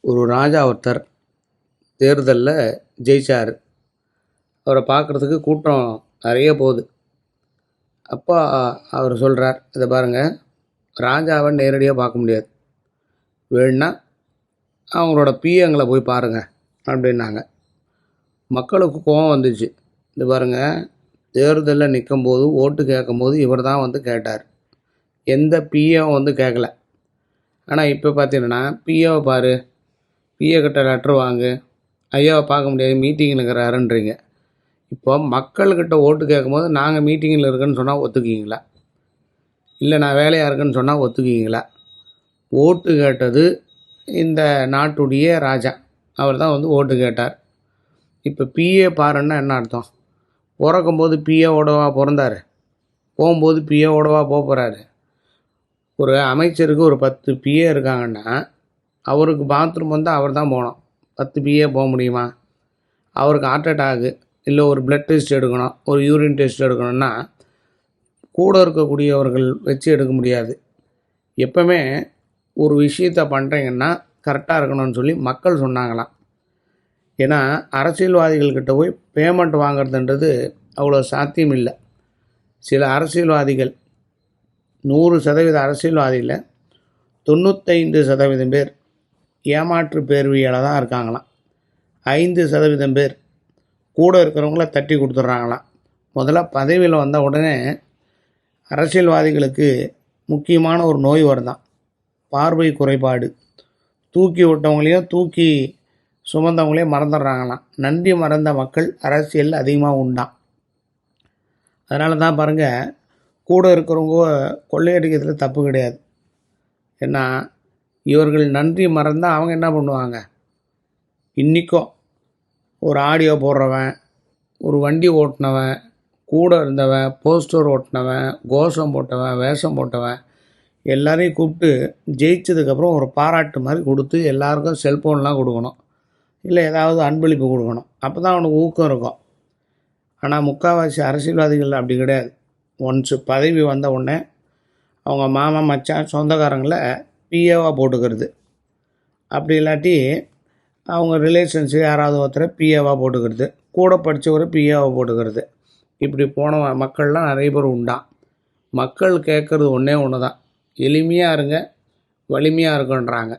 ஒரு ராஜா ஒருத்தர் தேர்தலில் ஜெயிச்சார். அவரை பார்க்குறதுக்கு கூட்டம் நிறைய போகுது. அப்போ அவர் சொல்கிறார், இதை பாருங்கள், ராஜாவை நேரடியாக பார்க்க முடியாது, வேணுன்னா அவங்களோட பிஏங்களை போய் பாருங்கள் அப்படின்னாங்க. மக்களுக்கு கோபம் வந்துச்சு. இது பாருங்கள், தேர்தலில் நிற்கும்போது ஓட்டு கேட்கும்போது இவர் தான் வந்து கேட்டார், எந்த பிஏவும் வந்து கேட்கல. ஆனால் இப்போ பார்த்தீங்கன்னா பிஏவை பாரு, பிஏ கிட்ட லெட்ரு வாங்கு, ஐயாவை பார்க்க முடியாது மீட்டிங்கில் இருக்கிறாருன்றீங்க. இப்போ மக்கள்கிட்ட ஓட்டு கேட்கும்போது நாங்கள் மீட்டிங்கில் இருக்குன்னு சொன்னால் ஒத்துக்குவீங்களா? இல்லை நான் வேலையாக இருக்குன்னு சொன்னால் ஒத்துக்குவீங்களா? ஓட்டு கேட்டது இந்த நாட்டுடைய ராஜா, அவர் தான் வந்து ஓட்டு கேட்டார். இப்போ பிஏ பாருன்னா என்ன அர்த்தம்? பிறக்கும்போது பிஏவோடவா பிறந்தார்? போகும்போது பிஏவோடவா போக போகிறாரு? ஒரு அமைச்சருக்கு ஒரு 10 பிஏ இருக்காங்கன்னா அவருக்கு பாத்ரூம் வந்து அவர் தான் போகணும். 10 பிஏ போக முடியுமா? அவருக்கு ஹார்ட் அட்டாக்கு இல்லை ஒரு பிளட் டெஸ்ட் எடுக்கணும், ஒரு யூரின் டெஸ்ட் எடுக்கணும்னா கூட இருக்கக்கூடியவர்கள் வச்சு எடுக்க முடியாது. எப்பவுமே ஒரு விஷயத்தை பண்ணுறீங்கன்னா கரெக்டாக இருக்கணும்னு சொல்லி மக்கள் சொன்னாங்களாம். ஏன்னா அரசியல்வாதிகள்கிட்ட போய் பேமெண்ட் வாங்கிறதுன்றது அவ்வளோ சாத்தியம் இல்லை. சில அரசியல்வாதிகள் 100% அரசியல்வாதியில் 95% பேர் ஏமாற்று பேர்வியால் தான் இருக்காங்களாம். 5% பேர் கூட இருக்கிறவங்கள தட்டி கொடுத்துட்றாங்களாம். முதல்ல பதவியில் வந்த உடனே அரசியல்வாதிகளுக்கு முக்கியமான ஒரு நோய் வருதான், பார்வை குறைபாடு. தூக்கி விட்டவங்களையும் தூக்கி சுமந்தவங்களையும் மறந்துடுறாங்களாம். நன்றி மறந்த மக்கள் அரசியல் அதிகமாக உண்டாம். அதனால தான் பாருங்கள், கூட இருக்கிறவங்க கொள்ளையடிக்கிறதுல தப்பு கிடையாது. ஏன்னா இவர்கள் நன்றி மறந்தால் அவங்க என்ன பண்ணுவாங்க? இன்றைக்கும் ஒரு ஆடியோ போடுறவன், ஒரு வண்டி ஓட்டினவன், கூட இருந்தவன், போஸ்டர் ஓட்டினவன், கோஷம் போட்டவன், வேஷம் போட்டவன் எல்லாரையும் கூப்பிட்டு ஜெயிச்சதுக்கப்புறம் ஒரு பாராட்டு மாதிரி கொடுத்து எல்லாருக்கும் செல்ஃபோன்லாம் கொடுக்கணும், இல்லை ஏதாவது அன்பளிப்பு கொடுக்கணும். அப்போ தான் அவனுக்கு ஊக்கம் இருக்கும். ஆனால் முக்கால்வாசி அரசியல்வாதிகள் அப்படி கிடையாது. ஒன்ஸு பதவி வந்த உடனே அவங்க மாமா மச்சான் சொந்தக்காரங்களை பிஏவாக போட்டுக்கிறது, அப்படி இல்லாட்டி அவங்க ரிலேஷன்ஸு யாராவது ஒருத்தரை பிஏவாக போட்டுக்கிறது, கூட படித்தவரை பிஏவாக போட்டுக்கிறது. இப்படி போன மக்கள்லாம் நிறைய பேர் உண்டான். மக்கள் கேட்குறது ஒன்றே ஒன்று தான், எளிமையாக இருங்க, வலிமையாக இருக்குன்றாங்க.